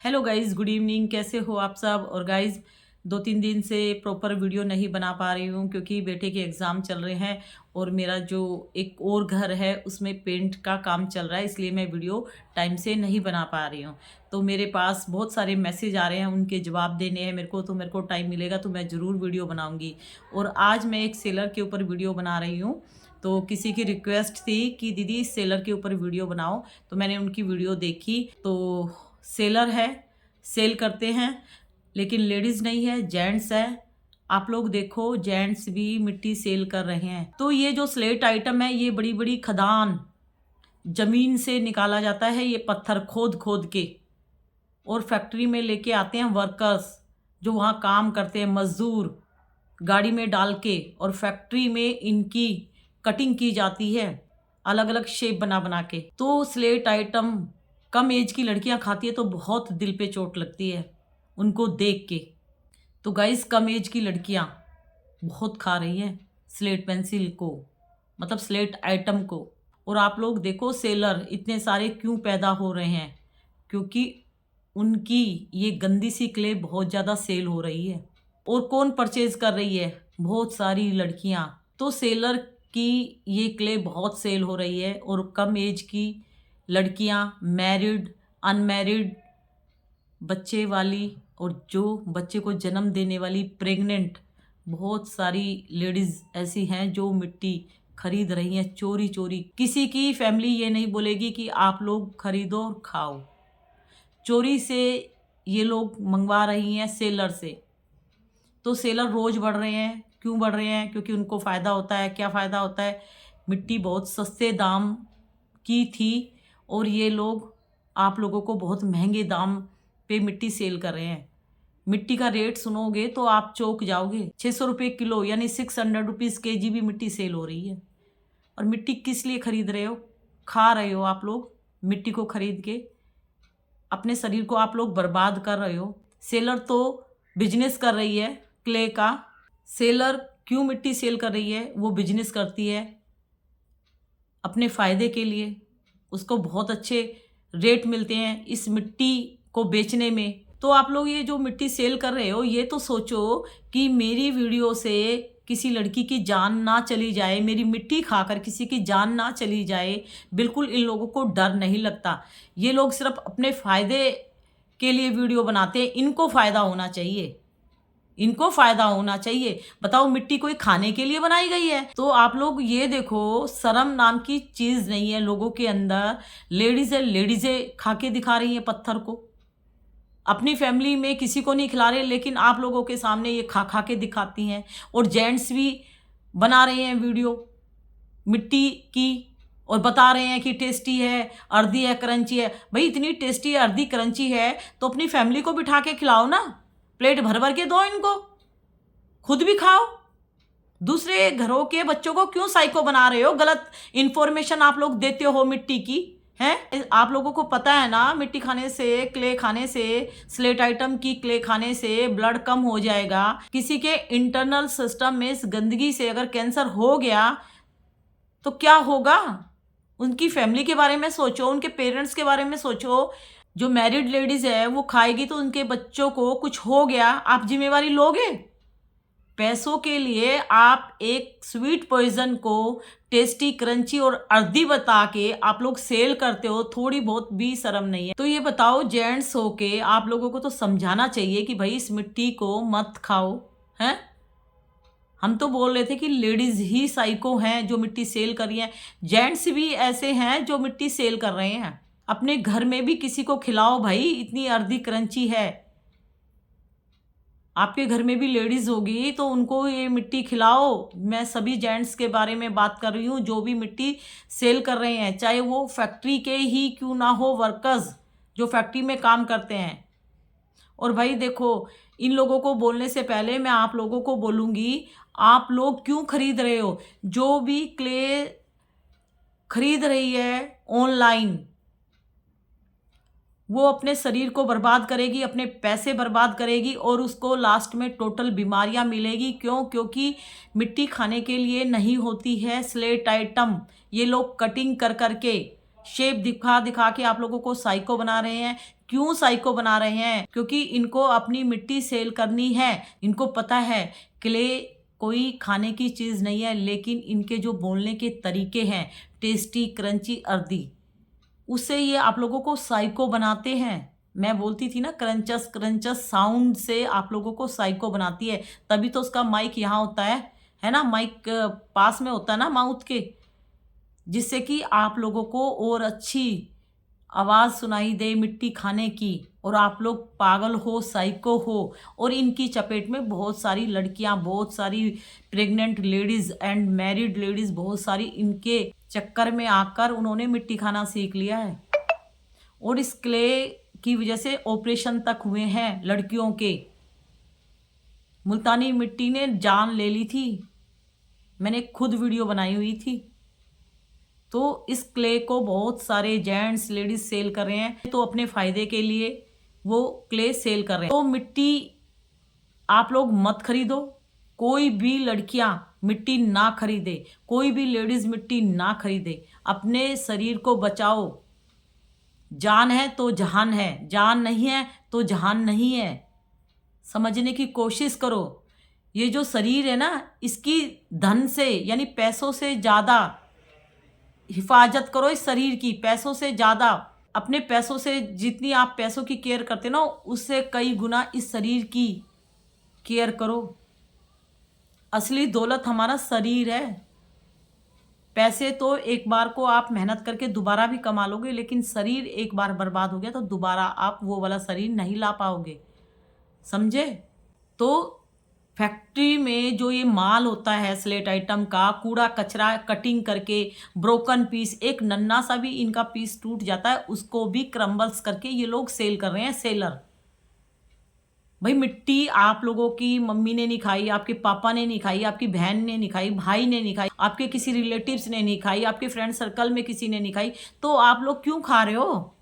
Hello guys, good evening. कैसे हो आप सब। और गाइज़ 2-3 दिन से प्रॉपर वीडियो नहीं बना पा रही हूँ क्योंकि बेटे के एग्ज़ाम चल रहे हैं और मेरा जो एक और घर है उसमें पेंट का काम चल रहा है, इसलिए मैं वीडियो टाइम से नहीं बना पा रही हूँ। तो मेरे पास बहुत सारे मैसेज आ रहे हैं, उनके जवाब देने हैं मेरे को, तो मेरे को टाइम मिलेगा तो मैं ज़रूर वीडियो बनाऊँगी। और आज मैं एक सेलर के ऊपर वीडियो बना रही हूँ। तो किसी की रिक्वेस्ट थी कि दीदी सेलर के ऊपर वीडियो बनाओ, तो मैंने उनकी वीडियो देखी। तो सेलर है, सेल करते हैं, लेकिन लेडीज़ नहीं है, जेंट्स है। आप लोग देखो, जेंट्स भी मिट्टी सेल कर रहे हैं। तो ये जो स्लेट आइटम है, ये बड़ी बड़ी खदान जमीन से निकाला जाता है, ये पत्थर खोद खोद के, और फैक्ट्री में लेके आते हैं वर्कर्स जो वहाँ काम करते हैं, मजदूर, गाड़ी में डाल के, और फैक्ट्री में इनकी कटिंग की जाती है अलग अलग शेप बना बना के। तो स्लेट आइटम कम एज की लड़कियां खाती है तो बहुत दिल पे चोट लगती है उनको देख के। तो गाइस, कम एज की लड़कियां बहुत खा रही हैं स्लेट पेंसिल को, मतलब स्लेट आइटम को। और आप लोग देखो, सेलर इतने सारे क्यों पैदा हो रहे हैं, क्योंकि उनकी ये गंदी सी क्ले बहुत ज़्यादा सेल हो रही है। और कौन परचेज कर रही है? बहुत सारी लड़कियां। तो सेलर की ये क्ले बहुत सेल हो रही है, और कम एज की लड़कियां, मैरिड, अनमैरिड, बच्चे वाली, और जो बच्चे को जन्म देने वाली प्रेग्नेंट, बहुत सारी लेडीज़ ऐसी हैं जो मिट्टी खरीद रही हैं चोरी चोरी। किसी की फैमिली ये नहीं बोलेगी कि आप लोग खरीदो और खाओ, चोरी से ये लोग मंगवा रही हैं सेलर से। तो सेलर रोज़ बढ़ रहे हैं। क्यों बढ़ रहे हैं? क्योंकि उनको फ़ायदा होता है। क्या फ़ायदा होता है? मिट्टी बहुत सस्ते दाम की थी और ये लोग आप लोगों को बहुत महंगे दाम पे मिट्टी सेल कर रहे हैं। मिट्टी का रेट सुनोगे तो आप चौंक जाओगे। 600 रुपये किलो, यानी 600 रुपीज़ केजी भी मिट्टी सेल हो रही है। और मिट्टी किस लिए खरीद रहे हो? खा रहे हो आप लोग मिट्टी को खरीद के, अपने शरीर को आप लोग बर्बाद कर रहे हो। सेलर तो बिजनेस कर रही है क्ले का। सेलर क्यों मिट्टी सेल कर रही है? वो बिजनेस करती है अपने फ़ायदे के लिए। उसको बहुत अच्छे रेट मिलते हैं इस मिट्टी को बेचने में। तो आप लोग ये जो मिट्टी सेल कर रहे हो, ये तो सोचो कि मेरी वीडियो से किसी लड़की की जान ना चली जाए, मेरी मिट्टी खाकर किसी की जान ना चली जाए। बिल्कुल इन लोगों को डर नहीं लगता। ये लोग सिर्फ अपने फ़ायदे के लिए वीडियो बनाते हैं। इनको फ़ायदा होना चाहिए, इनको फ़ायदा होना चाहिए। बताओ, मिट्टी कोई खाने के लिए बनाई गई है? तो आप लोग ये देखो, शर्म नाम की चीज़ नहीं है लोगों के अंदर। लेडीज़ें खा के दिखा रही हैं पत्थर को। अपनी फैमिली में किसी को नहीं खिला रहे, लेकिन आप लोगों के सामने ये खा खा के दिखाती हैं। और जेंट्स भी बना रहे हैं वीडियो मिट्टी की और बता रहे हैं कि टेस्टी है, अर्दी है, क्रंची है। भाई, इतनी टेस्टी है, अर्दी क्रंची है तो अपनी फैमिली को बिठा के खिलाओ ना। प्लेट भर भर के दो इनको, खुद भी खाओ। दूसरे घरों के बच्चों को क्यों साइको बना रहे हो? गलत इंफॉर्मेशन आप लोग देते हो मिट्टी की, हैं? आप लोगों को पता है ना, मिट्टी खाने से, क्ले खाने से, स्लेट आइटम की क्ले खाने से ब्लड कम हो जाएगा। किसी के इंटरनल सिस्टम में इस गंदगी से अगर कैंसर हो गया तो क्या होगा? उनकी फैमिली के बारे में सोचो, उनके पेरेंट्स के बारे में सोचो। जो मैरिड लेडीज है वो खाएगी तो उनके बच्चों को कुछ हो गया, आप जिम्मेवारी लोगे? पैसों के लिए आप एक स्वीट पॉइजन को टेस्टी, क्रंची और अर्दी बता के आप लोग सेल करते हो। थोड़ी बहुत भी शर्म नहीं है? तो ये बताओ, जेंट्स होके आप लोगों को तो समझाना चाहिए कि भाई इस मिट्टी को मत खाओ, हैं? हम तो बोल रहे थे कि लेडीज ही साइको हैं जो मिट्टी सेल कर रही हैं। जेंट्स भी ऐसे हैं जो मिट्टी सेल कर रहे हैं। अपने घर में भी किसी को खिलाओ भाई, इतनी अर्दी क्रंची है। आपके घर में भी लेडीज होगी तो उनको ये मिट्टी खिलाओ। मैं सभी जेंट्स के बारे में बात कर रही हूँ जो भी मिट्टी सेल कर रहे हैं, चाहे वो फैक्ट्री के ही क्यों ना हो, वर्कर्स जो फैक्ट्री में काम करते हैं। और भाई देखो, इन लोगों को बोलने से पहले मैं आप लोगों को बोलूँगी, आप लोग क्यों खरीद रहे हो? जो भी क्ले खरीद रही है ऑनलाइन, वो अपने शरीर को बर्बाद करेगी, अपने पैसे बर्बाद करेगी, और उसको लास्ट में टोटल बीमारियां मिलेगी। क्यों? क्योंकि मिट्टी खाने के लिए नहीं होती है स्लेट आइटम। ये लोग कटिंग कर करके, शेप दिखा दिखा के आप लोगों को साइको बना रहे हैं। क्यों साइको बना रहे हैं? क्योंकि इनको अपनी मिट्टी सेल करनी है। इनको पता है क्ले कोई खाने की चीज़ नहीं है, लेकिन इनके जो बोलने के तरीके हैं टेस्टी, क्रंची, अर्दी, उससे ये आप लोगों को साइको बनाते हैं। मैं बोलती थी ना, क्रंचस क्रंचस साउंड से आप लोगों को साइको बनाती है। तभी तो उसका माइक यहाँ होता है ना, माइक पास में होता है ना माउथ के, जिससे कि आप लोगों को और अच्छी आवाज़ सुनाई दे मिट्टी खाने की, और आप लोग पागल हो, साइको हो। और इनकी चपेट में बहुत सारी लड़कियां, बहुत सारी pregnant ladies and married ladies, बहुत सारी इनके चक्कर में आकर उन्होंने मिट्टी खाना सीख लिया है। और इस क्ले की वजह से ऑपरेशन तक हुए हैं लड़कियों के। मुल्तानी मिट्टी ने जान ले ली थी, मैंने खुद वीडियो बनाई हुई थी। तो इस क्ले को बहुत सारे जेंट्स लेडीज सेल कर रहे हैं, तो अपने फ़ायदे के लिए वो क्ले सेल कर रहे हैं। तो मिट्टी आप लोग मत खरीदो, कोई भी लड़कियां मिट्टी ना खरीदे, कोई भी लेडीज मिट्टी ना खरीदे। अपने शरीर को बचाओ। जान है तो जहान है, जान नहीं है तो जहान नहीं है। समझने की कोशिश करो। ये जो शरीर है ना, इसकी धन से यानी पैसों से ज़्यादा हिफाजत करो इस शरीर की। पैसों से ज़्यादा, अपने पैसों से जितनी आप पैसों की केयर करते ना, उससे कई गुना इस शरीर की केयर करो। असली दौलत हमारा शरीर है। पैसे तो एक बार को आप मेहनत करके दोबारा भी कमा लोगे, लेकिन शरीर एक बार बर्बाद हो गया तो दोबारा आप वो वाला शरीर नहीं ला पाओगे, समझे? तो फैक्ट्री में जो ये माल होता है स्लेट आइटम का, कूड़ा कचरा कटिंग करके, ब्रोकन पीस, एक नन्ना सा भी इनका पीस टूट जाता है उसको भी क्रम्बल्स करके ये लोग सेल कर रहे हैं, सेलर। भाई मिट्टी आप लोगों की मम्मी ने नहीं खाई, आपके पापा ने नहीं खाई, आपकी बहन ने नहीं खाई, भाई ने नहीं खाई, आपके किसी रिलेटिव्स ने नहीं खाई, आपके फ्रेंड सर्कल में किसी ने नहीं खाई, तो आप लोग क्यों खा रहे हो?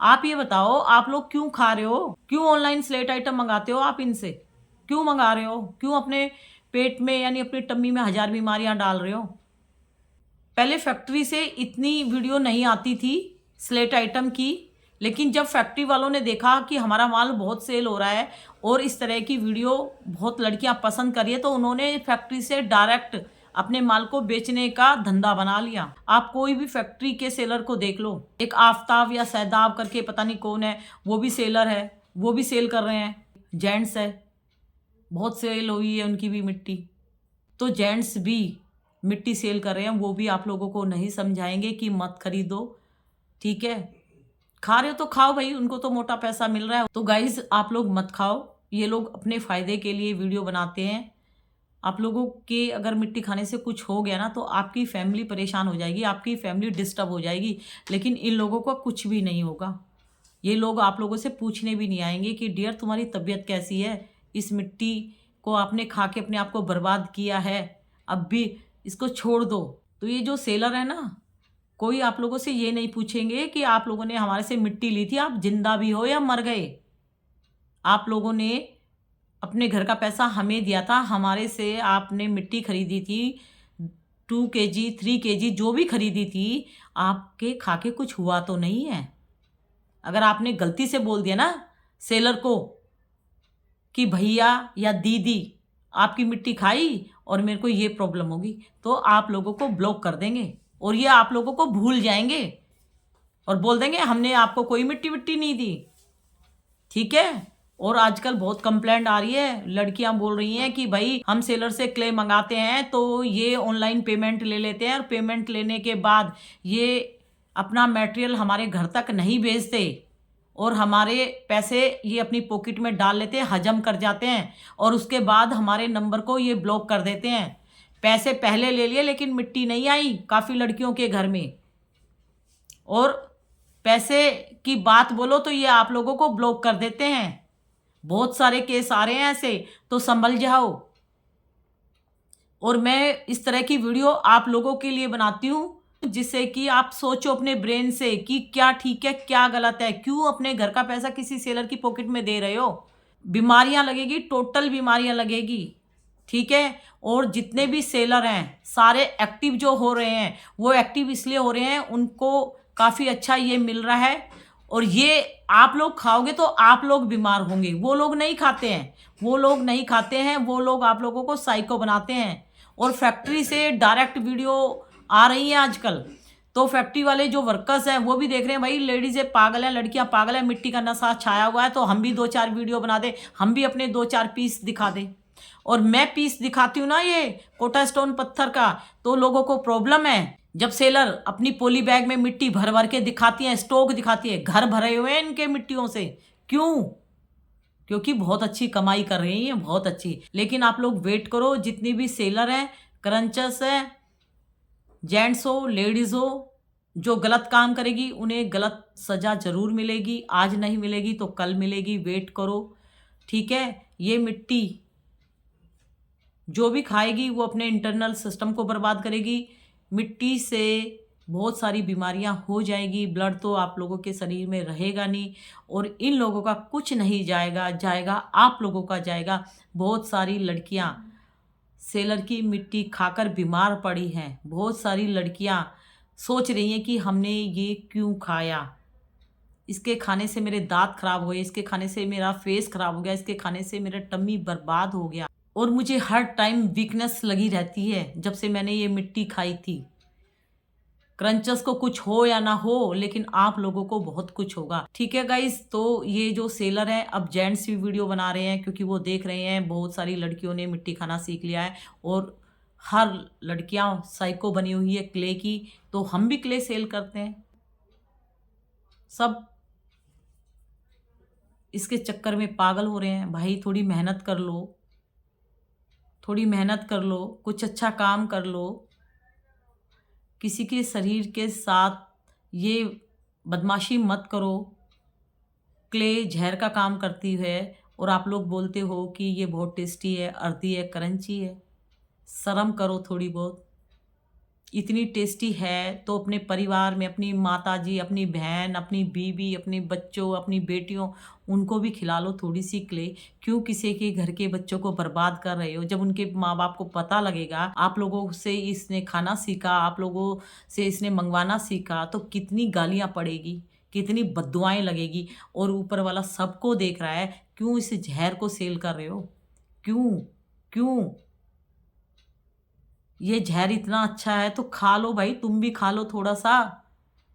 आप ये बताओ, आप लोग क्यों खा रहे हो? क्यों ऑनलाइन स्लेट आइटम मंगाते हो? आप इनसे क्यों मंगा रहे हो? क्यों अपने पेट में यानी अपनी टम्मी में 1000 बीमारियां डाल रहे हो? पहले फैक्ट्री से इतनी वीडियो नहीं आती थी स्लेट आइटम की, लेकिन जब फैक्ट्री वालों ने देखा कि हमारा माल बहुत सेल हो रहा है और इस तरह की वीडियो बहुत लड़कियां पसंद कर रही है, तो उन्होंने फैक्ट्री से डायरेक्ट अपने माल को बेचने का धंधा बना लिया। आप कोई भी फैक्ट्री के सेलर को देख लो, एक आफ्ताब या सैदाब करके पता नहीं कौन है, वो भी सेलर है, वो भी सेल कर रहे हैं, जेंट्स है, बहुत सेल हुई है उनकी भी मिट्टी। तो जेंट्स भी मिट्टी सेल कर रहे हैं, वो भी आप लोगों को नहीं समझाएंगे कि मत खरीदो, ठीक है? खा रहे हो तो खाओ भाई, उनको तो मोटा पैसा मिल रहा है। तो गाइज आप लोग मत खाओ, ये लोग अपने फ़ायदे के लिए वीडियो बनाते हैं। आप लोगों के अगर मिट्टी खाने से कुछ हो गया ना, तो आपकी फैमिली परेशान हो जाएगी, आपकी फैमिली डिस्टर्ब हो जाएगी, लेकिन इन लोगों को कुछ भी नहीं होगा। ये लोग आप लोगों से पूछने भी नहीं आएंगे कि डियर तुम्हारी तबीयत कैसी है, इस मिट्टी को आपने खा के अपने आप को बर्बाद किया है, अब भी इसको छोड़ दो। तो ये जो सेलर है ना, कोई आप लोगों से ये नहीं पूछेंगे कि आप लोगों ने हमारे से मिट्टी ली थी, आप जिंदा भी हो या मर गए। आप लोगों ने अपने घर का पैसा हमें दिया था, हमारे से आपने मिट्टी खरीदी थी, 2 kg 3 kg जो भी खरीदी थी, आपके खा के कुछ हुआ तो नहीं है। अगर आपने गलती से बोल दिया ना सेलर को कि भैया या दीदी आपकी मिट्टी खाई और मेरे को ये प्रॉब्लम होगी, तो आप लोगों को ब्लॉक कर देंगे और ये आप लोगों को भूल जाएंगे और बोल देंगे हमने आपको कोई मिट्टी विट्टी नहीं दी, ठीक है? और आजकल बहुत कंप्लेंट आ रही है, लड़कियां बोल रही हैं कि भाई हम सेलर से क्ले मंगाते हैं तो ये ऑनलाइन पेमेंट ले लेते हैं और पेमेंट लेने के बाद ये अपना मटेरियल हमारे घर तक नहीं भेजते और हमारे पैसे ये अपनी पॉकेट में डाल लेते हैं, हजम कर जाते हैं और उसके बाद हमारे नंबर को ये ब्लॉक कर देते हैं। पैसे पहले ले लिए लेकिन मिट्टी नहीं आई काफ़ी लड़कियों के घर में, और पैसे की बात बोलो तो ये आप लोगों को ब्लॉक कर देते हैं। बहुत सारे केस आ रहे हैं ऐसे, तो संभल जाओ। और मैं इस तरह की वीडियो आप लोगों के लिए बनाती हूँ जिससे कि आप सोचो अपने ब्रेन से कि क्या ठीक है क्या गलत है, क्यों अपने घर का पैसा किसी सेलर की पॉकेट में दे रहे हो। बीमारियां लगेगी, टोटल बीमारियां लगेगी, ठीक है? और जितने भी सेलर हैं सारे एक्टिव जो हो रहे हैं वो एक्टिव इसलिए हो रहे हैं, उनको काफ़ी अच्छा ये मिल रहा है और ये आप लोग खाओगे तो आप लोग बीमार होंगे। वो लोग नहीं खाते हैं, वो लोग नहीं खाते हैं, वो लोग आप लोगों को साइको बनाते हैं। और फैक्ट्री से डायरेक्ट वीडियो आ रही है आजकल, तो फैक्ट्री वाले जो वर्कर्स हैं वो भी देख रहे हैं भाई लेडीजें पागल हैं, लड़कियां पागल हैं, मिट्टी का नशा छाया हुआ है, तो हम भी 2-4 वीडियो बना दे, हम भी अपने 2-4 पीस दिखा दें। और मैं पीस दिखाती हूँ ना ये कोटा स्टोन पत्थर का, तो लोगों को प्रॉब्लम है। जब सेलर अपनी पोली बैग में मिट्टी भर भर के दिखाती है, स्टॉक दिखाती है, घर भरे हुए हैं इनके मिट्टियों से। क्यों? क्योंकि बहुत अच्छी कमाई कर रही हैं, बहुत अच्छी। लेकिन आप लोग वेट करो, जितनी भी सेलर हैं, क्रंचर्स हैं, जेंट्स हो लेडीज हो, जो गलत काम करेगी उन्हें गलत सजा जरूर मिलेगी। आज नहीं मिलेगी तो कल मिलेगी, वेट करो। ठीक है? ये मिट्टी जो भी खाएगी वो अपने इंटरनल सिस्टम को बर्बाद करेगी। मिट्टी से बहुत सारी बीमारियां हो जाएगी, ब्लड तो आप लोगों के शरीर में रहेगा नहीं, और इन लोगों का कुछ नहीं जाएगा, जाएगा आप लोगों का जाएगा। बहुत सारी लड़कियां सेलर की मिट्टी खाकर बीमार पड़ी हैं। बहुत सारी लड़कियां सोच रही हैं कि हमने ये क्यों खाया, इसके खाने से मेरे दांत खराब हुए, इसके खाने से मेरा फेस खराब हो गया, इसके खाने से मेरा टम्मी बर्बाद हो गया। और मुझे हर टाइम वीकनेस लगी रहती है जब से मैंने ये मिट्टी खाई थी। क्रंचर्स को कुछ हो या ना हो, लेकिन आप लोगों को बहुत कुछ होगा। ठीक है गाइस, तो ये जो सेलर हैं अब जेंट्स भी वीडियो बना रहे हैं, क्योंकि वो देख रहे हैं बहुत सारी लड़कियों ने मिट्टी खाना सीख लिया है, और हर लड़कियां साइको बनी हुई है क्ले की, तो हम भी क्ले सेल करते हैं। सब इसके चक्कर में पागल हो रहे हैं। भाई थोड़ी मेहनत कर लो, थोड़ी मेहनत कर लो, कुछ अच्छा काम कर लो। किसी के शरीर के साथ ये बदमाशी मत करो। क्ले जहर का काम करती है, और आप लोग बोलते हो कि ये बहुत टेस्टी है, अर्दी है, क्रंची है। शर्म करो थोड़ी बहुत। इतनी टेस्टी है तो अपने परिवार में अपनी माता जी, अपनी बहन, अपनी बीवी, अपने बच्चों, अपनी बेटियों, उनको भी खिला लो थोड़ी सी क्ले। क्यों किसी के घर के बच्चों को बर्बाद कर रहे हो? जब उनके माँ बाप को पता लगेगा आप लोगों से इसने खाना सीखा, आप लोगों से इसने मंगवाना सीखा, तो कितनी गालियाँ पड़ेगी, कितनी बद्दुआएं लगेगी। और ऊपर वाला सबको देख रहा है, क्यों इस जहर को सेल कर रहे हो? क्यों? क्यों? ये जहर इतना अच्छा है तो खा लो भाई, तुम भी खा लो थोड़ा सा।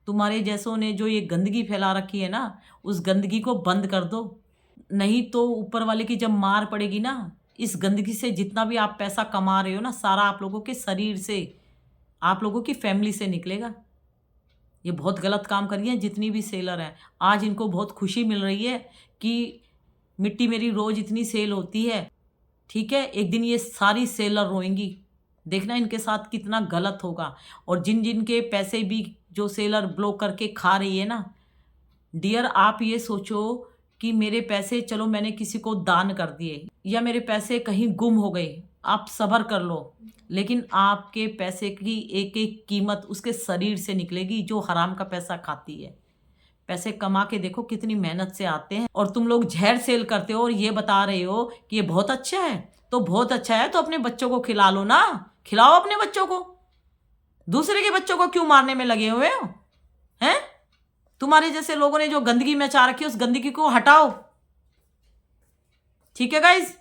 तुम्हारे जैसों ने जो ये गंदगी फैला रखी है ना, उस गंदगी को बंद कर दो। नहीं तो ऊपर वाले की जब मार पड़ेगी ना, इस गंदगी से जितना भी आप पैसा कमा रहे हो ना, सारा आप लोगों के शरीर से, आप लोगों की फैमिली से निकलेगा। ये बहुत गलत काम कर रही हैं जितनी भी सेलर हैं। आज इनको बहुत खुशी मिल रही है कि मिट्टी मेरी रोज इतनी सेल होती है। ठीक है, एक दिन ये सारी सेलर रोएंगी, देखना इनके साथ कितना गलत होगा। और जिन जिन के पैसे भी जो सेलर ब्लॉक करके खा रही है ना, डियर आप ये सोचो कि मेरे पैसे चलो मैंने किसी को दान कर दिए, या मेरे पैसे कहीं गुम हो गए, आप सब्र कर लो, लेकिन आपके पैसे की एक एक कीमत उसके शरीर से निकलेगी जो हराम का पैसा खाती है। पैसे कमा के देखो कितनी मेहनत से आते हैं, और तुम लोग जहर सेल करते हो और ये बता रहे हो कि ये बहुत अच्छा है। तो बहुत अच्छा है तो अपने बच्चों को खिला लो ना, खिलाओ अपने बच्चों को। दूसरे के बच्चों को क्यों मारने में लगे हुए हो? हैं? तुम्हारे जैसे लोगों ने जो गंदगी मचा रखी है उस गंदगी को हटाओ। ठीक है गाइज।